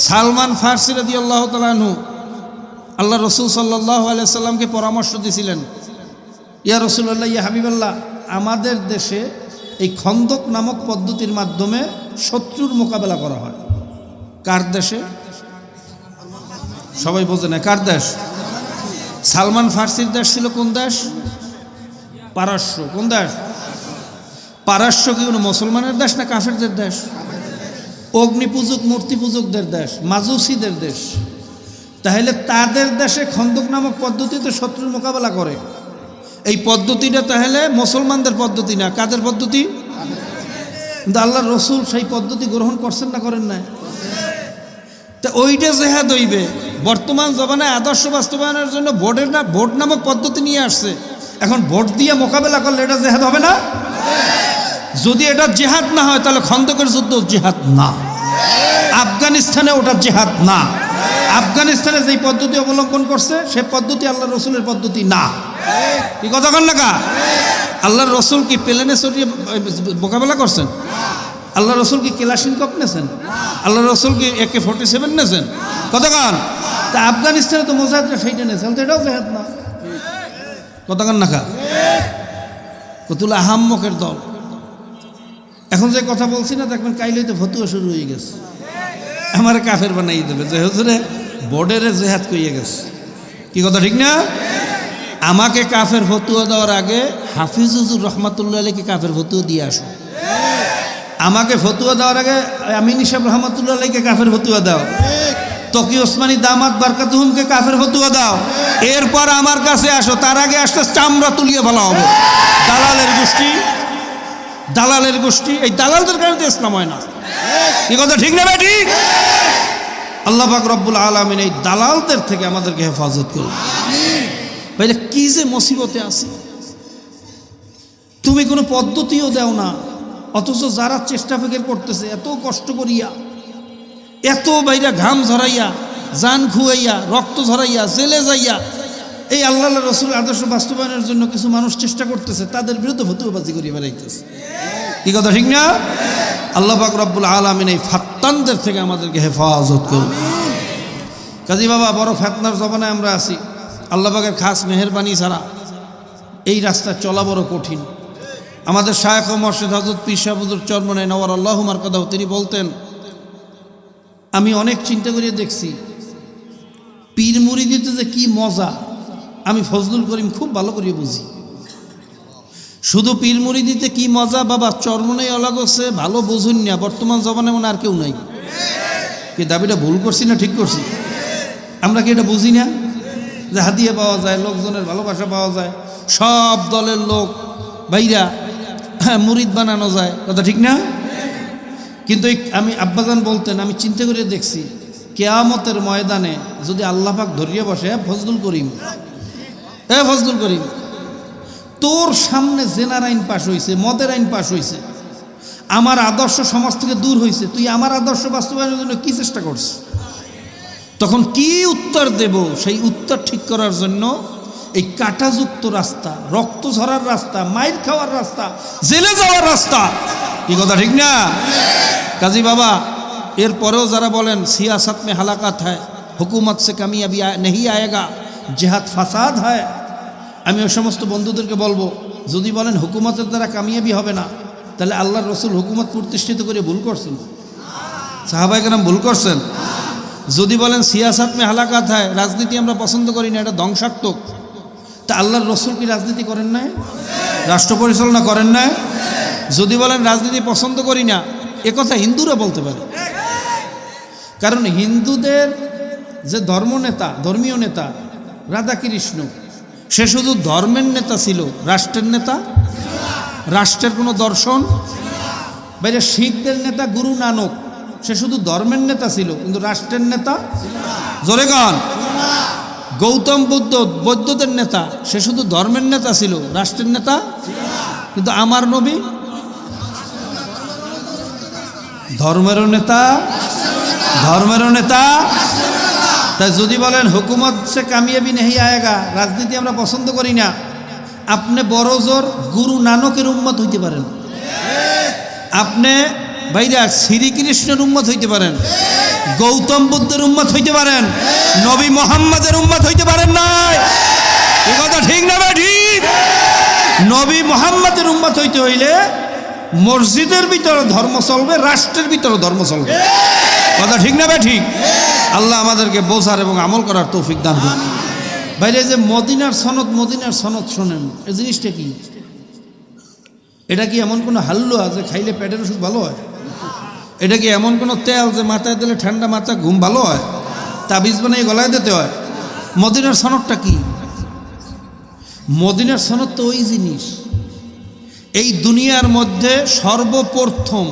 সালমান ফারসি রাদিয়াল্লাহু তাআলা আনহু আল্লাহ রসুল সাল্লাল্লাহু আলাইহি সাল্লামকে পরামর্শ দিয়েছিলেন, ইয়া রাসূলুল্লাহ, ইয়া হাবিবাল্লাহ, আমাদের দেশে এই খন্দক নামক পদ্ধতির মাধ্যমে শত্রুর মোকাবেলা করা হয়। কার দেশে? সবাই বোঝে না কার দেশ? সালমান ফারসির দেশ ছিল কোন দেশ? পারস্য। কোন দেশ? পারস্য কি কোনো মুসলমানের দেশ না কাফেরদের দেশ? অগ্নিপূজক মূর্তি পূজকদের দেশ, মাজুসিদের দেশ। তাহলে তাদের দেশে খন্দক নামক পদ্ধতিতে শত্রুর মোকাবেলা করে। এই পদ্ধতিটা তাহলে মুসলমানদের পদ্ধতি না, কাদের পদ্ধতি? কিন্তু আল্লাহর রসুল সেই পদ্ধতি গ্রহণ করছেন না করেন না? তা ওইটা জেহাদ হইবে। বর্তমান জমানায় আদর্শ বাস্তবায়নের জন্য ভোট নামক পদ্ধতি নিয়ে আসছে। এখন ভোট দিয়ে মোকাবেলা করলে এটা জেহাদ হবে না? যদি এটা জেহাদ না হয় তাহলে খন্দকের যুদ্ধ জেহাদ না, আফগানিস্তানে ওটা জেহাদ না। আফগানিস্তানে যেই পদ্ধতি অবলম্বন করছে সে পদ্ধতি আল্লাহ রসুলের পদ্ধতি না। কি কথা কন লাগা? আল্লাহর রসুল কি প্লেনে চড়িয়ে মোকাবেলা করছেন? আল্লাহ রসুল কি কেলাশিনকভ নেছেন? আল্লাহ রসুল কি AK-47 নেছেন? কতক্ষণ? তা আফগানিস্তানে তো মোজাহিদরা সেইটা নেছেন, তো এটাও জেহাদ না। কতক্ষণ নাখা কতুল আহাম্মকের দল। এখন যে কথা বলছি না, দেখবেন কাইলেই তো ফতুয়া শুরু হয়ে গেছে, আমার কাফের বানাই দেবে যে হুজুরে বর্ডারে জেহাদ কইয়ে গেছে। কি কথা ঠিক না? আমাকে কাফের ফতুয়া দেওয়ার আগে হাফিজ হুজুর রহমাতুল্লাহ আলাইকে কাফের ফতুয়া দিয়ে আসো। আমাকে ফতুয়া দেওয়ার আগে আমিন সাহেব রহমাতুল্লাহ আলাইকে কাফের ফতুয়া দাও, তকি ওসমানী দামাত বারকাতুহুমকে কাফের ফতুয়া দাও, এরপর আমার কাছে আসো। তার আগে আসতে চামড়া তুলিয়ে ফেলা হবে। দালালের গোষ্ঠী, দালালের গোষ্ঠী, এই দালালদের কারণে ইসলাম হয় না। কি কথা ঠিক না ভাই? ঠিক। আল্লাহ পাক রব্বুল আলামিন এই দালালদের থেকে আমাদেরকে হেফাজত করুন। ভাই কি যে মুসিবতে আছে, তুমি কোনো পদ্ধতিও দাও না, অথচ যারা চেষ্টা ফিকির করতেছে এত কষ্ট করিয়া, এত বাইরা ঘাম ঝরাইয়া, জান খুয়াইয়া, রক্ত ঝরাইয়া, জেলে যাইয়া এই আল্লাহ রসুল আদর্শ বাস্তবায়নের জন্য কিছু মানুষ চেষ্টা করতেছে, তাদের বিরুদ্ধে ফতুয়াবাজি করিয়ে বেড়াইতেছে। কি কথা ঠিক না? আল্লাহ পাক রব্বুল আলামিন এই ফাত্তানদের থেকে আমাদেরকে হেফাজত করুন। কাজী বাবা, বড় ফেতনার জমানায় আমরা আছি। আল্লাহ পাকের খাস মেহেরবানি ছাড়া এই রাস্তা চলা বড় কঠিন। আমাদের শায়খ ও মুর্শিদ হযরত পীর সাহেব হুজুর চরমনায় নওয়ার আল্লাহু মারকাদাহু, তিনি বলতেন, আমি অনেক চিন্তা করিয়ে দেখছি পীর মুরিদিতে যে কি মজা আমি ফজলুল করিম খুব ভালো করে বুঝি। শুধু পীর মুরিদিতে কি মজা বাবা, চরমনাই অলগ হচ্ছে ভালো বুঝুন না। বর্তমান জমানায় মনে আর কেউ নাই। কি দাবিটা ভুল করছি না ঠিক করছি? আমরা কি এটা বুঝি না যে হাদিয়া পাওয়া যায়, লোকজনের ভালোবাসা পাওয়া যায়, সব দলের লোক ভাইরা মুরিদ বানানো যায়? কথা ঠিক না? কিন্তু আমি আব্বাজান বলতেন, আমি চিন্তা করে দেখছি কিয়ামতের ময়দানে যদি আল্লাহ পাক ধরিয়ে বসে, ফজলুল করিম, ফজলুল করিম, তোর সামনে জেনার আইন পাশ হয়েছে, মদের আইন পাশ হয়েছে, আমার আদর্শ সমাজ থেকে দূর হয়েছে, তুই আমার আদর্শ বাস্তবায়নের জন্য কি চেষ্টা করছিস? তখন কি উত্তর দেব? সেই উত্তর ঠিক করার জন্য এই কাঁটাযুক্ত রাস্তা, রক্ত ঝরার রাস্তা, মাইর খাওয়ার রাস্তা, জেলে যাওয়ার রাস্তা। কি কথা ঠিক না? কাজী বাবা, এরপরেও যারা বলেন সিয়াসত মে হালাকাত হয়, হুকুমত সে কামিয়াবি নেই আয়েগা, জেহাদ ফাসাদ হয়, আমি ওই সমস্ত বন্ধুদেরকে বলবো, যদি বলেন হুকুমতের দ্বারা কামিয়াবি হবে না, তাহলে আল্লাহর রসুল হুকুমত প্রতিষ্ঠিত করে ভুল করছেন? সাহাবায়ে কেরাম ভুল করছেন? যদি বলেন সিয়াসত মে হালাকাত হয়, রাজনীতি আমরা পছন্দ করি না, এটা ধ্বংসাত্মক, তা আল্লাহর রসুল কি রাজনীতি করেন নাই? রাষ্ট্র পরিচালনা করেন নাই? যদি বলেন রাজনীতি পছন্দ করি না, একথা হিন্দুরা বলতে পারে। কারণ হিন্দুদের যে ধর্মীয় নেতা রাধাকৃষ্ণ, সে শুধু ধর্মের নেতা ছিল, রাষ্ট্রের নেতা, রাষ্ট্রের কোনো দর্শন বাইরে। শিখদের নেতা গুরু নানক, সে শুধু ধর্মের নেতা ছিল কিন্তু রাষ্ট্রের নেতা জোরে গান। গৌতম বুদ্ধ বৌদ্ধদের নেতা, সে শুধু ধর্মের নেতা ছিল, রাষ্ট্রের নেতা। কিন্তু আমার নবী ধর্মেরও নেতা, ধর্মেরও নেতা। তাই যদি বলেন হুকুমত সে কামিয়াবি নেই আয়েগা, রাজনীতি আমরা পছন্দ করি না, আপনি বড় জোর গুরু নানকের উম্মত হইতে পারেন, আপনি ভাইরা শ্রীকৃষ্ণের উম্মত হইতে পারেন, গৌতম বুদ্ধের উম্মত হইতে পারেন, নবী মোহাম্মদের উম্মত হইতে পারেন নাই। এ কথা ঠিক না ভাই? ঠিক। নবী মোহাম্মদের উম্মত হইতে হইলে মসজিদের ভিতরে ধর্ম চলবে, রাষ্ট্রের ভিতরে ধর্ম চলবে। কথা ঠিক না ভাই? ঠিক। আল্লাহ আমাদেরকে বোঝার এবং আমল করার তৌফিক দান করুন। বাইরে যে মদিনার সনদ, মদিনার সনদ শোনেন, এই জিনিসটা কি? এটা কি এমন কোনো হাল্লুয়া যে খাইলে পেটের ওষুধ ভালো হয়? এটা কি এমন কোনো তেল যে মাথায় দিলে ঠান্ডা মাথা ঘুম ভালো হয়, তাবিজ বানিয়ে গলায় দিতে হয়? মদিনার সনদটা কি? মদিনার সনদ তো ওই জিনিস, এই দুনিয়ার মধ্যে সর্বপ্রথম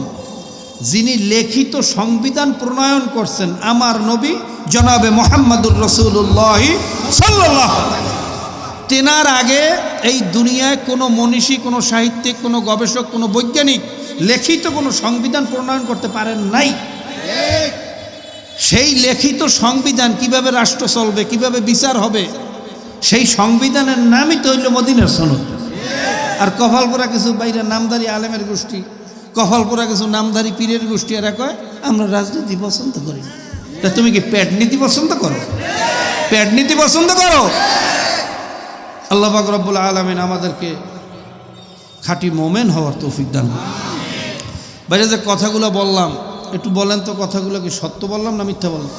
যিনি লিখিত সংবিধান প্রণয়ন করছেন আমার নবী জনাবে মুহাম্মদুর রাসূলুল্লাহ সাল্লাল্লাহু আলাইহি ওয়াসাল্লাম। তেনার আগে এই দুনিয়ায় কোনো মনীষী, কোনো সাহিত্যিক, কোনো গবেষক, কোনো বৈজ্ঞানিক লিখিত কোনো সংবিধান প্রণয়ন করতে পারেন নাই। সেই লিখিত সংবিধান কিভাবে রাষ্ট্র চলবে, কিভাবে বিচার হবে, সেই সংবিধানের নামই তো হইল মদিনার সনদ। আর কপালপুরা কিছু বাইরে নামধারী আলেমের গোষ্ঠী, কপালপুরা কিছু নামধারী পীরের গোষ্ঠী, এরা কয় আমরা রাজনীতি পছন্দ করি না। তা তুমি কি পেট নীতি পছন্দ করো? পেট নীতি পছন্দ করো? আল্লাহ পাক রব্বুল আলামিন আমাদেরকে খাঁটি মোমেন হওয়ার তৌফিক দান করুন। বাইরে যে কথাগুলো বললাম, একটু বলেন তো কথাগুলো কি সত্য বললাম না মিথ্যা বললাম?